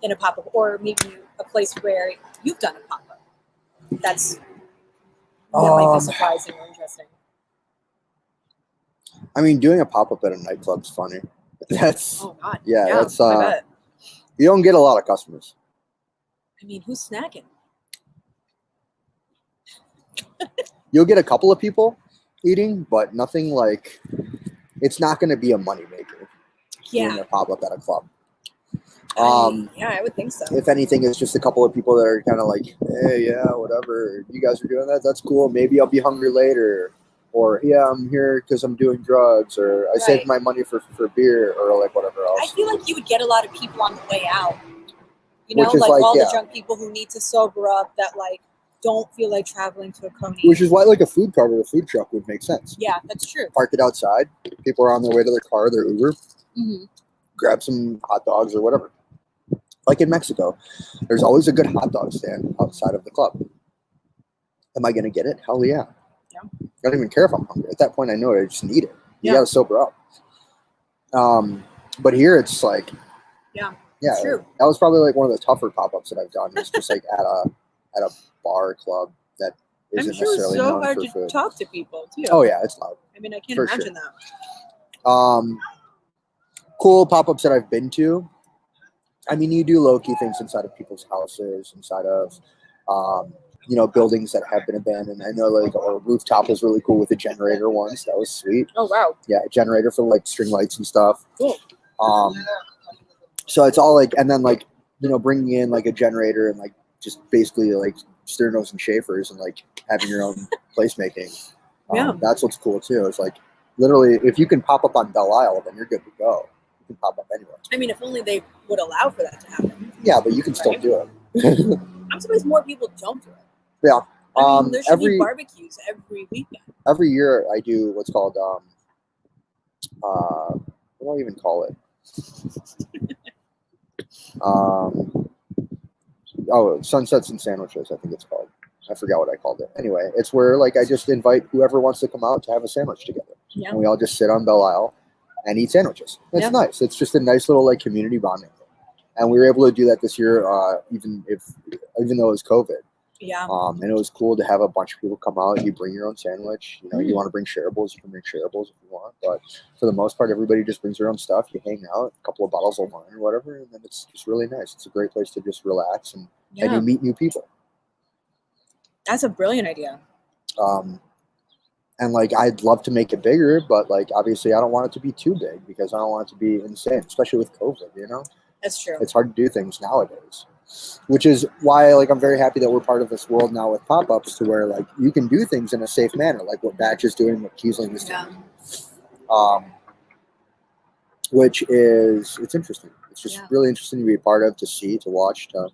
in a pop-up, or maybe a place where you've done a pop-up. That might be surprising or interesting. I mean, doing a pop-up at a nightclub's funny. That's that's you don't get a lot of customers. I mean, who's snacking? You'll get a couple of people eating, but nothing like, it's not going to be a moneymaker. Doing a pop-up at a club. I would think so. If anything, it's just a couple of people that are kind of like, hey, yeah, whatever. You guys are doing that? That's cool. Maybe I'll be hungry later. Or, yeah, I'm here because I'm doing drugs. Or I saved my money for beer, or like whatever else. I feel like you would get a lot of people on the way out. Like all the drunk people who need to sober up that like don't feel like traveling to a Coney. Which is why like a food cart or a food truck would make sense. Yeah, that's true. Park it outside. People are on their way to their car, their Uber. Grab some hot dogs or whatever. Like in Mexico, there's always a good hot dog stand outside of the club. Am I going to get it? Hell yeah. I don't even care if I'm hungry. At that point, I know I just need it. You got to sober up. But here it's like, true. That was probably like one of the tougher pop-ups that I've done. It's just like at a bar club that isn't necessarily known for food. I'm sure it's so hard to talk to people too. Oh yeah, it's loud. I mean, I can't imagine that. Cool pop-ups that I've been to. I mean, you do low-key things inside of people's houses, inside of, buildings that have been abandoned. I know like a rooftop was really cool with a generator once. That was sweet. Oh, wow. Yeah, a generator for like string lights and stuff. Cool. So it's all like, and then like, bringing in like a generator and like just basically like Sternos and Schaefer's and like having your own placemaking. That's what's cool too. It's like literally if you can pop up on Belle Isle, then you're good to go. You can pop up anywhere. I mean, if only they would allow for that to happen. Yeah, but you can still do it. I'm surprised more people don't do it. Yeah. I mean, there should be barbecues every weekend. Every year I do what's called, what do I even call it? Sunsets and Sandwiches, I think it's called. I forgot what I called it. Anyway, it's where like I just invite whoever wants to come out to have a sandwich together, Yeah. and we all just sit on Belle Isle and eat sandwiches. It's Yeah. nice. It's just a nice little like community bonding thing, and we were able to do that this year, even though it was COVID. Yeah. And it was cool to have a bunch of people come out. You bring your own sandwich. You know, you want to bring shareables, you can bring shareables if you want. But for the most part, everybody just brings their own stuff. You hang out, a couple of bottles of wine or whatever, and then it's just really nice. It's a great place to just relax and you meet new people. That's a brilliant idea. And like I'd love to make it bigger, but like obviously I don't want it to be too big because I don't want it to be insane, especially with COVID. You know, That's true. it's hard to do things nowadays. Which is why, like, I'm very happy that we're part of this world now with pop-ups, to where like you can do things in a safe manner, like what Batch is doing, what Kiestling is doing. Which is it's interesting. It's just really interesting to be a part of, to see, to watch, to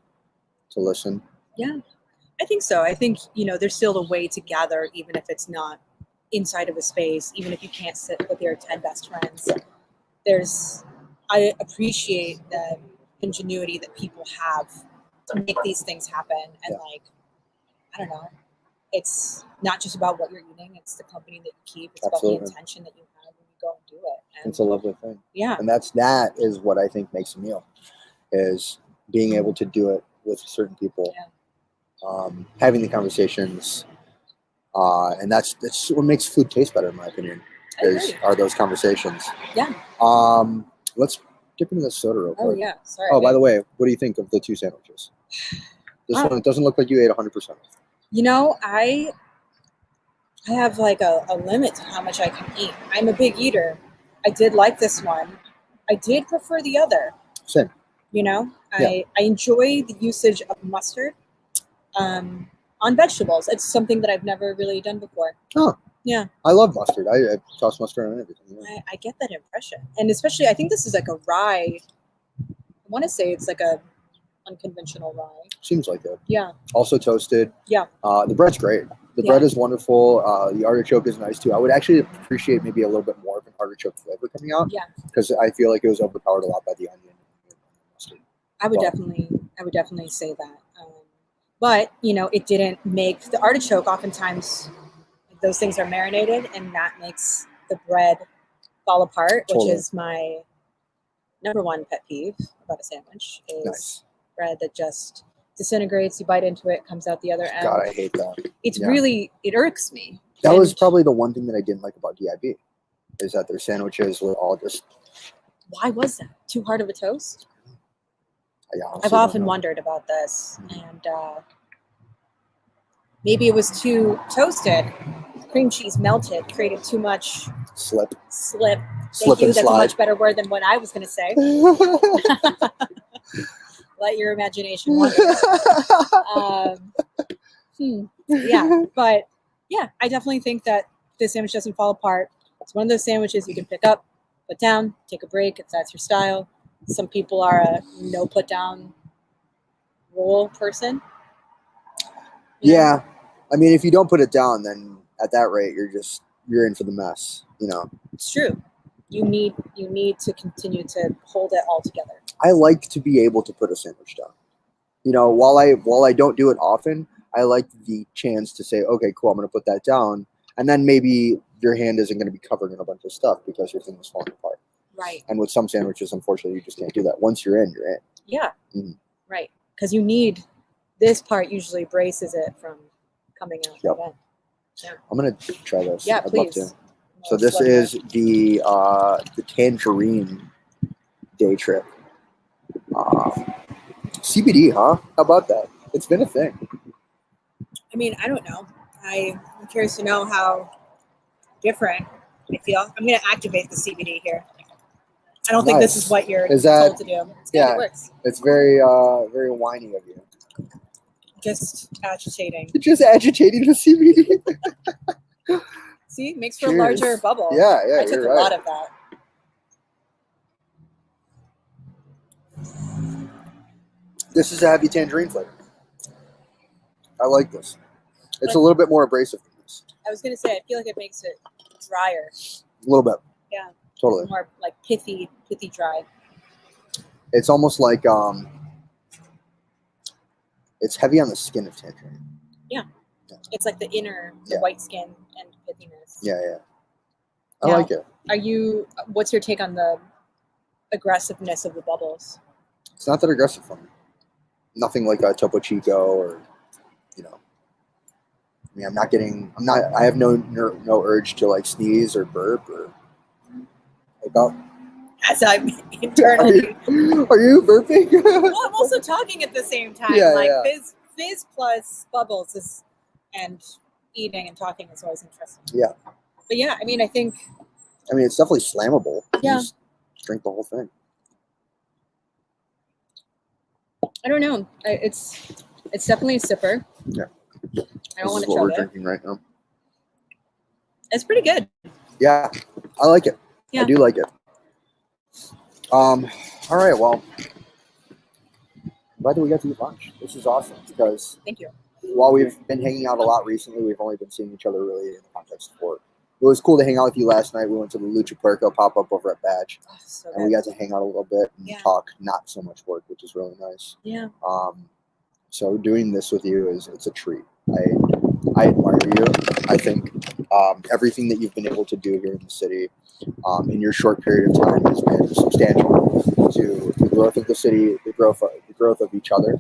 listen. Yeah, I think so. I think there's still a way to gather, even if it's not inside of a space, even if you can't sit with your 10 best friends. I appreciate the ingenuity that people have to make these things happen, and like I don't know, it's not just about what you're eating, it's the company that you keep. It's about the intention that you have when you go and do it. And it's a lovely thing. Yeah. And that is what I think makes a meal, is being able to do it with certain people, having the conversations, and that's what makes food taste better, in my opinion, are those conversations. Yeah. Let's dip into the soda real quick. Oh yeah, sorry. Oh, by the way, what do you think of the 2 sandwiches? This one, it doesn't look like you ate 100%. I have like a limit to how much I can eat. I'm a big eater. I did like this one. I did prefer the other. Same. I enjoy the usage of mustard on vegetables. It's something that I've never really done before. Oh. Yeah. I love mustard. I toss mustard on everything. Yeah. I get that impression. And especially, I think this is like a rye. I want to say it's like a unconventional rye. Seems like it. Yeah. Also toasted. Yeah. The bread's great. The bread is wonderful. The artichoke is nice too. I would actually appreciate maybe a little bit more of an artichoke flavor coming out. Yeah. Because I feel like it was overpowered a lot by the onion and mustard. I would definitely say that. But it didn't make the artichoke. Oftentimes, those things are marinated, and that makes the bread fall apart, which is my number one pet peeve about a sandwich. Is bread that just disintegrates. You bite into it, comes out the other end. God, I hate that. It's really, it irks me. That was probably the one thing that I didn't like about DIB, is that their sandwiches were all just. Why was that? Too hard of a toast? Yeah, I've often wondered about this, and maybe it was too toasted. Cream cheese melted, created too much slip. Thank Slip you. and That's slide. a much better word than what I was going to say. Let your imagination wander. Yeah, but yeah, I definitely think that this sandwich doesn't fall apart. It's one of those sandwiches you can pick up, put down, take a break if that's your style. Some people are a no put down rule person. Yeah. I mean, if you don't put it down, then at that rate, you're in for the mess. It's true. You need to continue to hold it all together. I like to be able to put a sandwich down. While I don't do it often, I like the chance to say, okay, cool, I'm going to put that down, and then maybe your hand isn't going to be covered in a bunch of stuff because your thing is falling apart. Right. And with some sandwiches, unfortunately, you just can't do that. Once you're in, you're in. Yeah. Mm-hmm. Right. Because you need this part usually braces it from coming out. Yep. Yeah. I'm gonna try this. Yeah, I'd please. love to. So this is the tangerine day trip. CBD, huh? How about that? It's been a thing. I mean, I don't know. I'm curious to know how different I feel. I'm going to activate the CBD here. I don't think this is what you're told to do. It works. It's very, very whiny of you. Just agitating. Just agitating the CBD. See, makes for a larger bubble. Yeah, I took a lot of that. This is a heavy tangerine flavor. I like this. It's a little bit more abrasive than this. I was going to say, I feel like it makes it drier. A little bit. Yeah. Totally. More like pithy dry. It's almost like It's heavy on the skin of tangerine. It's like the inner, the Yeah. white skin and pithiness. Yeah. I Now, like it. What's your take on the aggressiveness of the bubbles? It's not that aggressive for me. Nothing like a Topo Chico or, you know. I mean, I have no urge to like sneeze or burp or hiccup. As I'm internally. Are you burping? Well, I'm also talking at the same time. Yeah. Fizz plus bubbles is, and eating and talking is always interesting. Yeah. But yeah, I mean, I think. I mean, it's definitely slammable. Yeah. You just drink the whole thing. I don't know. It's definitely a sipper. Yeah. I don't want This is to what we're chug it. drinking right now. It's pretty good. Yeah, I like it. Yeah. I do like it. All right, well, I'm glad that we got to eat lunch. This is awesome because Thank you. while we've been hanging out a lot recently, we've only been seeing each other really in the context of work. It was cool to hang out with you last night. We went to the Lucha Puerco pop-up over at Badge, Oh, so and we good. got to hang out a little bit and Yeah. talk not so much work, which is really nice. Yeah. So doing this with you it's a treat. I admire you. I think everything that you've been able to do here in the city in your short period of time has been substantial to the growth of the city, the growth of each other.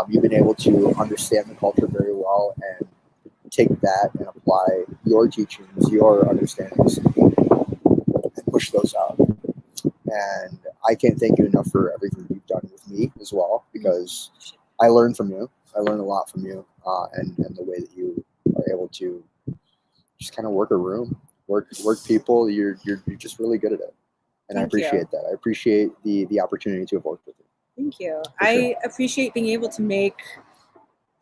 You've been able to understand the culture very well and take that and apply your teachings, your understandings, and push those out. And I can't thank you enough for everything you've done with me as well, because I learn from you. I learn a lot from you, and the way that you are able to just kind of work a room, work people. You're just really good at it, and I Thank you. appreciate that. I appreciate the opportunity to have worked with you. Thank you. For sure. I appreciate being able to make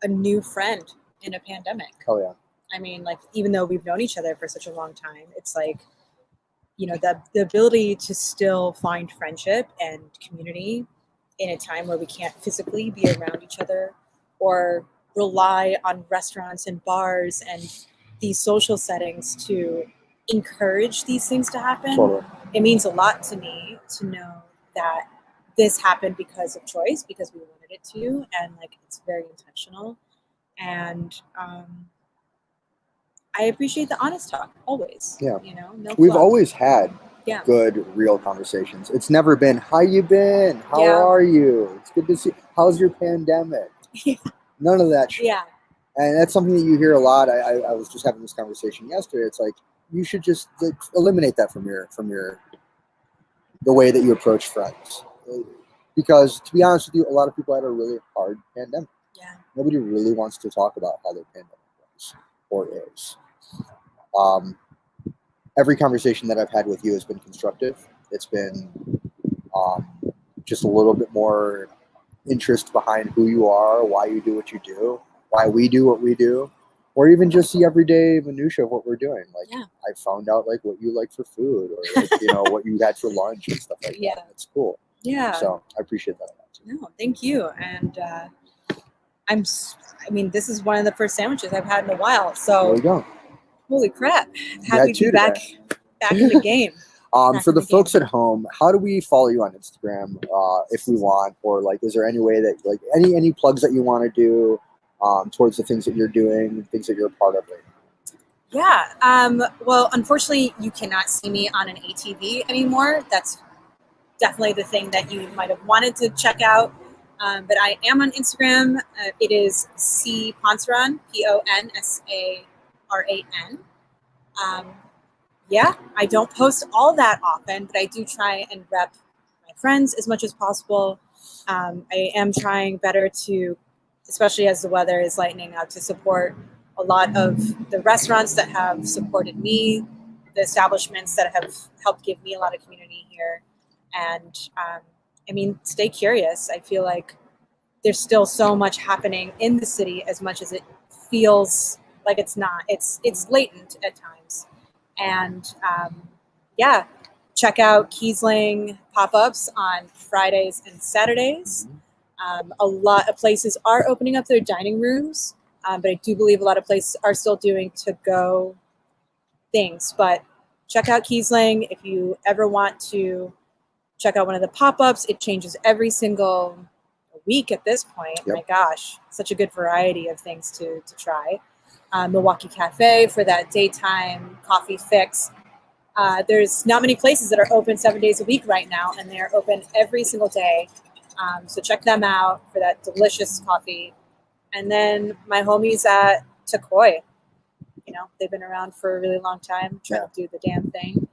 a new friend in a pandemic. Hell yeah. I mean, like, even though we've known each other for such a long time, it's like, you know, the ability to still find friendship and community in a time where we can't physically be around each other or rely on restaurants and bars and these social settings to encourage these things to happen. Totally. It means a lot to me to know that this happened because of choice, because we wanted it to, and like it's very intentional. And I appreciate the honest talk always. Yeah. You know, no We've fluff. always had Yeah. good, real conversations. It's never been, how you been? How Yeah. are you? It's good to see. How's your pandemic? Yeah. None of that shit. Yeah. And that's something that you hear a lot. I was just having this conversation yesterday. It's like, you should just eliminate that from the way that you approach friends. Because to be honest with you, a lot of people had a really hard pandemic. Yeah. Nobody really wants to talk about how their pandemic was or is. Every conversation that I've had with you has been constructive. It's been just a little bit more interest behind who you are, why you do what you do, why we do what we do, or even just the everyday minutia of what we're doing. Like, Yeah. I found out like what you like for food, or like, you know, what you had for lunch and stuff like Yeah. that. It's cool. Yeah. So I appreciate that a lot too. No, thank you. And I mean, this is one of the first sandwiches I've had in a while. There So we go. holy crap. had Happy to two be back in the game. Back For in the the folks at home, how do we follow you on Instagram if we want, or like, is there any way that like any plugs that you want to do towards the things that you're doing, things that you're a part of right now? Yeah. Well, unfortunately, you cannot see me on an ATV anymore. That's definitely the thing that you might have wanted to check out. But I am on Instagram. It is C Ponsaran, Ponsaran. Yeah, I don't post all that often, but I do try and rep my friends as much as possible. I am trying better to, especially as the weather is lightening up, to support a lot of the restaurants that have supported me, the establishments that have helped give me a lot of community here. And I mean, stay curious. I feel like there's still so much happening in the city, as much as it feels like it's not. It's latent at times. And yeah, check out Kiestling pop-ups on Fridays and Saturdays. A lot of places are opening up their dining rooms, but I do believe a lot of places are still doing to-go things. But check out Kiestling if you ever want to check out one of the pop-ups. It changes every single week at this point. Yep. My gosh, such a good variety of things to try. Milwaukee Cafe for that daytime coffee fix. There's not many places that are open 7 days a week right now, and they're open every single day. So check them out for that delicious coffee. And then my homies at Takoi, they've been around for a really long time, trying to do the damn thing.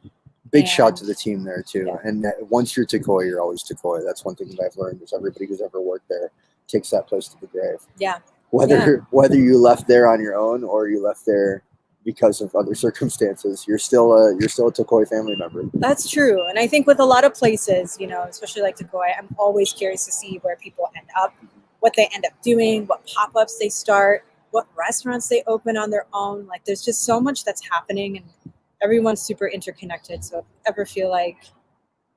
Big shout to the team there too. Yeah. And once you're Takoi, you're always Takoi. That's one thing that I've learned is everybody who's ever worked there takes that place to the grave. Yeah. Whether you left there on your own or you left there because of other circumstances, you're still a Takoi family member. That's true. And I think with a lot of places, especially like Takoi, I'm always curious to see where people end up, what they end up doing, what pop-ups they start, what restaurants they open on their own. Like there's just so much that's happening and everyone's super interconnected. So if you ever feel like,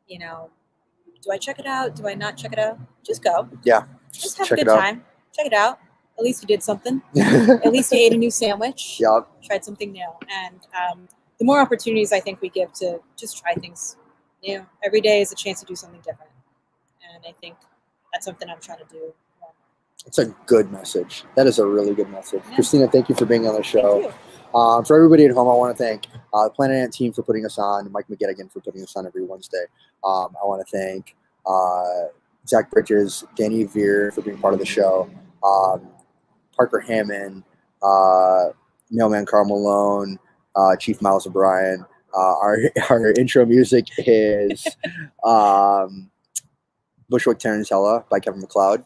do I check it out? Do I not check it out? Just go. Yeah. Just have a good time. Check it out. At least you did something. At least you ate a new sandwich. Yep. Tried something new. And the more opportunities I think we give to just try things new. Every day is a chance to do something different. And I think that's something I'm trying to do. It's a good message. That is a really good message. Yeah. Christina, thank you for being on the show. Thank you. For everybody at home, I want to thank the Planet Ant team for putting us on, Mike McGettigan for putting us on every Wednesday. I want to thank Zach Bridges, Danny Veer for being part of the show, Parker Hammond, Mailman Carl Malone, Chief Miles O'Brien. Our intro music is Bushwick Tarantella by Kevin MacLeod.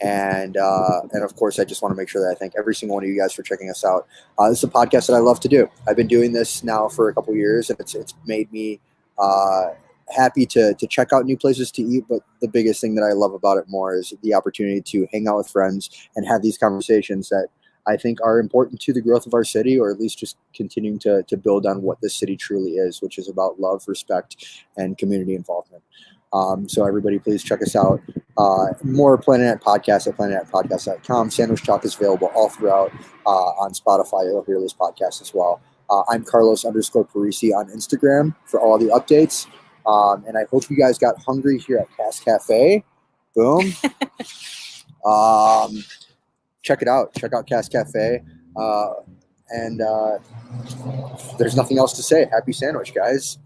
And of course, I just want to make sure that I thank every single one of you guys for checking us out. This is a podcast that I love to do. I've been doing this now for a couple of years, and it's made me happy to check out new places to eat. But the biggest thing that I love about it more is the opportunity to hang out with friends and have these conversations that I think are important to the growth of our city, or at least just continuing to build on what this city truly is, which is about love, respect, and community involvement. So everybody, please check us out. More Planet Ant Podcasts at planetantpodcast.com. Sandwich Talk is available all throughout on Spotify. You'll hear this podcast as well. I'm Carlos_Parisi on Instagram for all the updates. And I hope you guys got hungry here at Cass Cafe. Boom. Check it out. Check out Cass Cafe. And there's nothing else to say. Happy sandwich, guys.